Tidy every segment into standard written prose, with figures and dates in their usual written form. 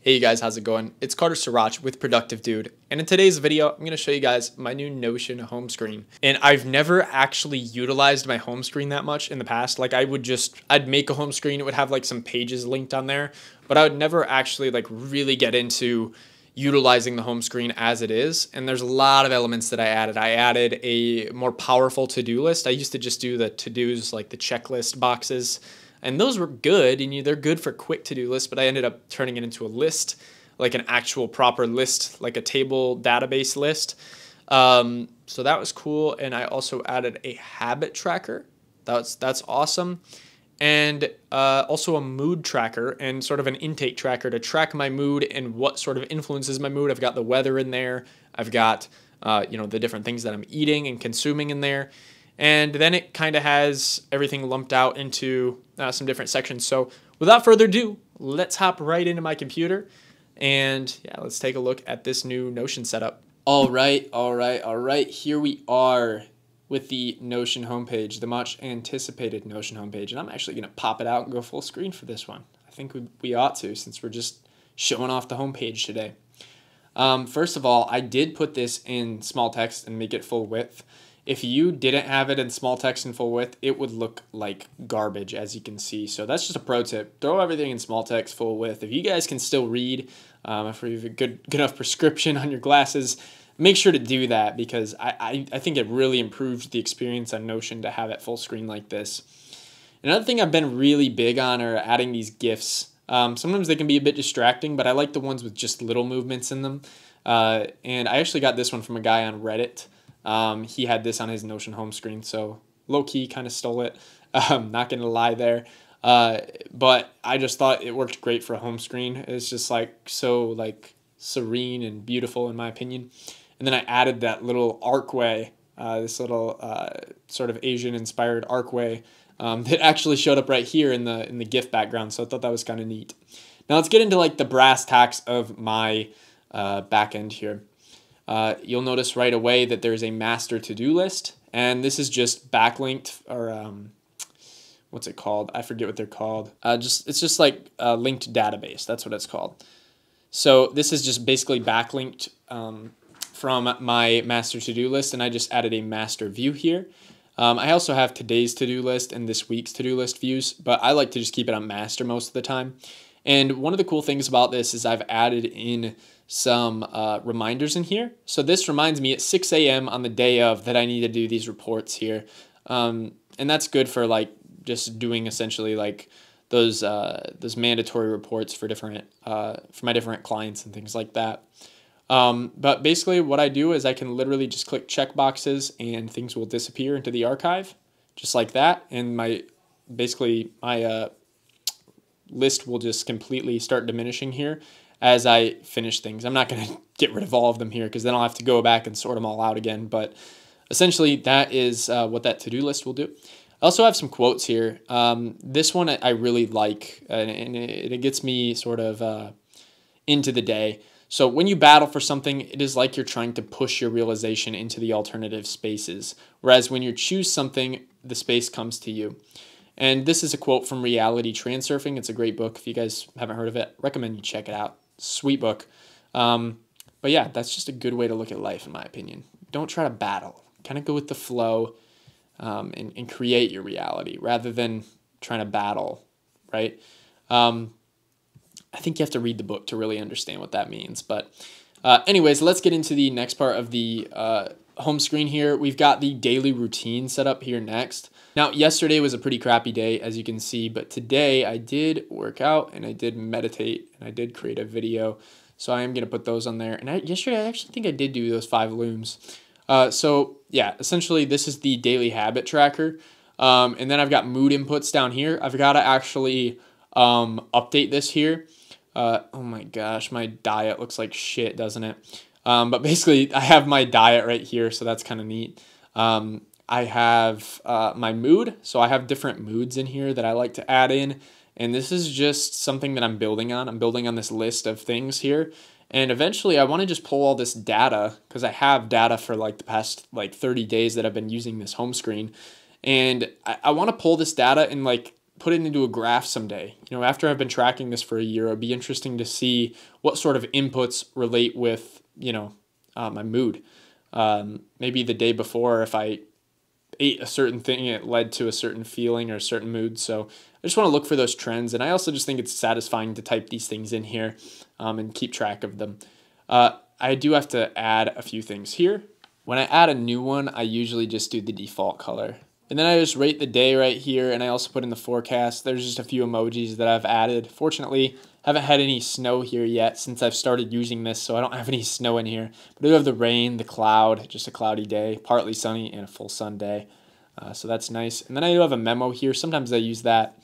Hey you guys, how's it going? It's Carter Sriracha with Productive Dude, and in today's video, I'm going to show you guys my new Notion home screen. And I've never actually utilized my home screen that much in the past. Like I'd make a home screen, it would have like some pages linked on there, but I would never actually like really get into utilizing the home screen as it is. And there's a lot of elements that I added. I added a more powerful to-do list. I used to just do the to-dos, like the checklist boxes, and those were good, and they're good for quick to-do lists, but I ended up turning it into a list, like an actual proper list, like a table database list. So that was cool, and I also added a habit tracker. That's awesome. And also a mood tracker and sort of an intake tracker to track my mood and what sort of influences my mood. I've got the weather in there. I've got the different things that I'm eating and consuming in there. And then it kind of has everything lumped out into some different sections. So without further ado, let's hop right into my computer and let's take a look at this new Notion setup. All right. Here we are with the Notion homepage, the much anticipated Notion homepage. And I'm actually going to pop it out and go full screen for this one. I think we ought to, since we're just showing off the homepage today. First of all, I did put this in small text and make it full width. If you didn't have it in small text and full width, it would look like garbage, as you can see. So that's just a pro tip. Throw everything in small text, full width. If you guys can still read, if you have a good enough prescription on your glasses, make sure to do that, because I think it really improves the experience on Notion to have it full screen like this. Another thing I've been really big on are adding these GIFs. Sometimes they can be a bit distracting, but I like the ones with just little movements in them. And I actually got this one from a guy on Reddit. He had this on his Notion home screen, so low-key kind of stole it. Not going to lie there. But I just thought it worked great for a home screen. It's just so serene and beautiful in my opinion. And then I added that little archway, this little sort of Asian-inspired archway that actually showed up right here in the GIF background. So I thought that was kind of neat. Now let's get into the brass tacks of my back end here. You'll notice right away that there's a master to-do list, and this is just backlinked, or what's it called? I forget what they're called. It's just like a linked database. That's what it's called. So this is just basically backlinked from my master to-do list, and I just added a master view here. I also have today's to-do list and this week's to-do list views, but I like to just keep it on master most of the time. And one of the cool things about this is I've added in some reminders in here. So this reminds me at 6 a.m. on the day of that I need to do these reports here. And that's good for just doing essentially those mandatory reports for my different clients and things like that. But basically what I do is I can literally just click check boxes and things will disappear into the archive just like that. And my list will just completely start diminishing here as I finish things. I'm not going to get rid of all of them here, because then I'll have to go back and sort them all out again. But essentially that is what that to-do list will do. I also have some quotes here. This one I really like, and it gets me sort of into the day. So when you battle for something, it is like you're trying to push your realization into the alternative spaces. Whereas when you choose something, the space comes to you. And this is a quote from Reality Transurfing. It's a great book. If you guys haven't heard of it, recommend you check it out. Sweet book. But yeah, that's just a good way to look at life, in my opinion. Don't try to battle. Kind of go with the flow and create your reality rather than trying to battle, right? I think you have to read the book to really understand what that means. But anyways, let's get into the next part of the home screen here. We've got the daily routine set up here next. Now, yesterday was a pretty crappy day, as you can see, but today I did work out and I did meditate and I did create a video. So I am going to put those on there. And yesterday, I actually think I did do those 5 looms. So yeah, essentially this is the daily habit tracker. And then I've got mood inputs down here. I've got to actually update this here. Oh my gosh, my diet looks like shit, doesn't it? But basically I have my diet right here, so that's kind of neat. I have my mood, so I have different moods in here that I like to add in, and this is just something that I'm building on. I'm building on this list of things here, and eventually I want to just pull all this data, because I have data for the past 30 days that I've been using this home screen, and I want to pull this data and put it into a graph someday. After I've been tracking this for a year, it'd be interesting to see what sort of inputs relate with, my mood. Maybe the day before, if I ate a certain thing, it led to a certain feeling or a certain mood. So I just want to look for those trends. And I also just think it's satisfying to type these things in here and keep track of them. I do have to add a few things here. When I add a new one, I usually just do the default color. And then I just rate the day right here, and I also put in the forecast. There's just a few emojis that I've added. Fortunately, I haven't had any snow here yet since I've started using this, so I don't have any snow in here. But I do have the rain, the cloud, just a cloudy day, partly sunny, and a full sun day. So that's nice. And then I do have a memo here. Sometimes I use that.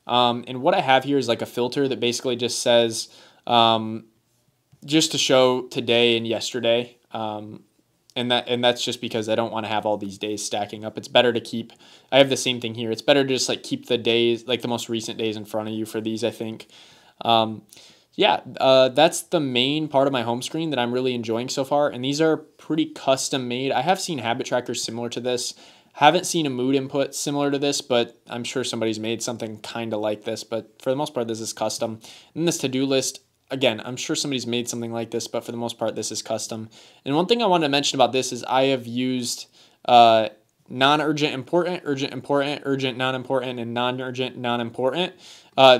And what I have here is like a filter that basically just says, just to show today and yesterday. And that's just because I don't want to have all these days stacking up. It's better to keep, I have the same thing here. It's better to just like keep the days, like the most recent days in front of you for these, I think. That's the main part of my home screen that I'm really enjoying so far. And these are pretty custom made. I have seen habit trackers similar to this. Haven't seen a mood input similar to this, but I'm sure somebody's made something kind of like this. But for the most part, this is custom. And this to-do list, again, I'm sure somebody's made something like this, but for the most part, this is custom. And one thing I wanted to mention about this is I have used non-urgent important, urgent important, urgent non-important, and non-urgent non-important.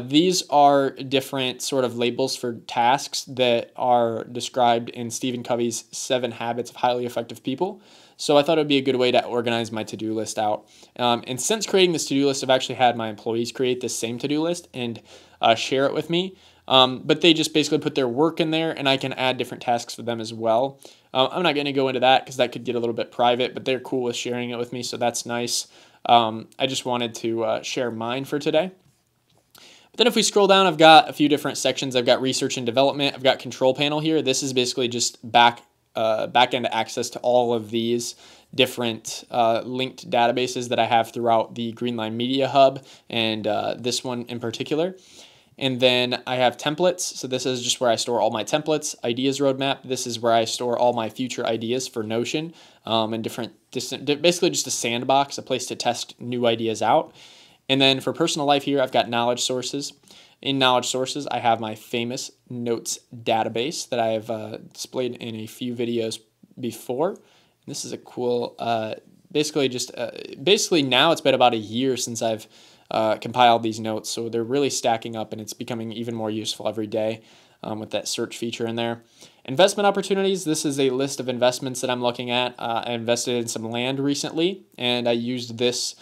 These are different sort of labels for tasks that are described in Stephen Covey's 7 Habits of Highly Effective People. So I thought it would be a good way to organize my to-do list out. And since creating this to-do list, I've actually had my employees create this same to-do list and share it with me. But they just basically put their work in there, and I can add different tasks for them as well. I'm not going to go into that because that could get a little bit private, but they're cool with sharing it with me, so that's nice. I just wanted to share mine for today. But then if we scroll down, I've got a few different sections. I've got research and development. I've got control panel here. This is basically just back-end access to all of these different linked databases that I have throughout the Greenline Media Hub and this one in particular. And then I have templates. So this is just where I store all my templates. Ideas roadmap. This is where I store all my future ideas for Notion and basically just a sandbox, a place to test new ideas out. And then for personal life here, I've got knowledge sources. In knowledge sources, I have my famous notes database that I have displayed in a few videos before. This is a cool, basically now it's been about a year since I've compiled these notes, so they're really stacking up, and it's becoming even more useful every day with that search feature in there. Investment opportunities, this is a list of investments that I'm looking at. I invested in some land recently, and I used this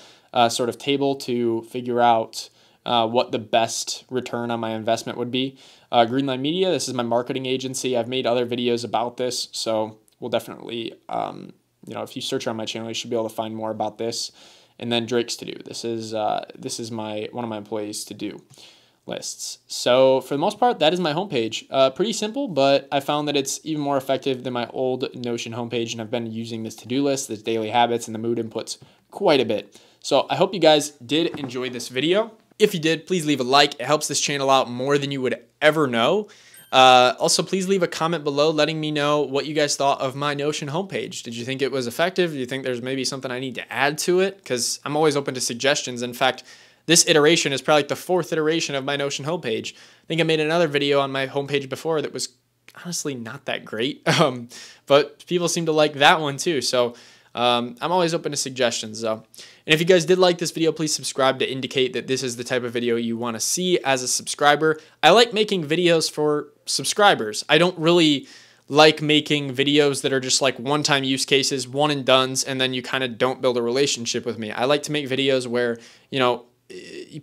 sort of table to figure out what the best return on my investment would be. Greenline Media, this is my marketing agency. I've made other videos about this, so we'll definitely, if you search on my channel, you should be able to find more about this. And then Drake's to do. This is one of my employees to do lists. So for the most part, that is my homepage. Pretty simple, but I found that it's even more effective than my old Notion homepage, and I've been using this to-do list, this daily habits, and the mood inputs quite a bit. So I hope you guys did enjoy this video. If you did, please leave a like. It helps this channel out more than you would ever know. Also, please leave a comment below letting me know what you guys thought of my Notion homepage. Did you think it was effective? Do you think there's maybe something I need to add to it? Because I'm always open to suggestions. In fact, this iteration is probably like the 4th iteration of my Notion homepage. I think I made another video on my homepage before that was honestly not that great, but people seem to like that one too. So I'm always open to suggestions though. And if you guys did like this video, please subscribe to indicate that this is the type of video you want to see as a subscriber. I like making videos for subscribers. I don't really like making videos that are just like one-time use cases, one and dones, and then you kind of don't build a relationship with me. I like to make videos where,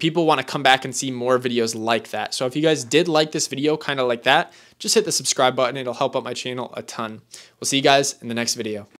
people want to come back and see more videos like that. So if you guys did like this video kind of like that, just hit the subscribe button. It'll help out my channel a ton. We'll see you guys in the next video.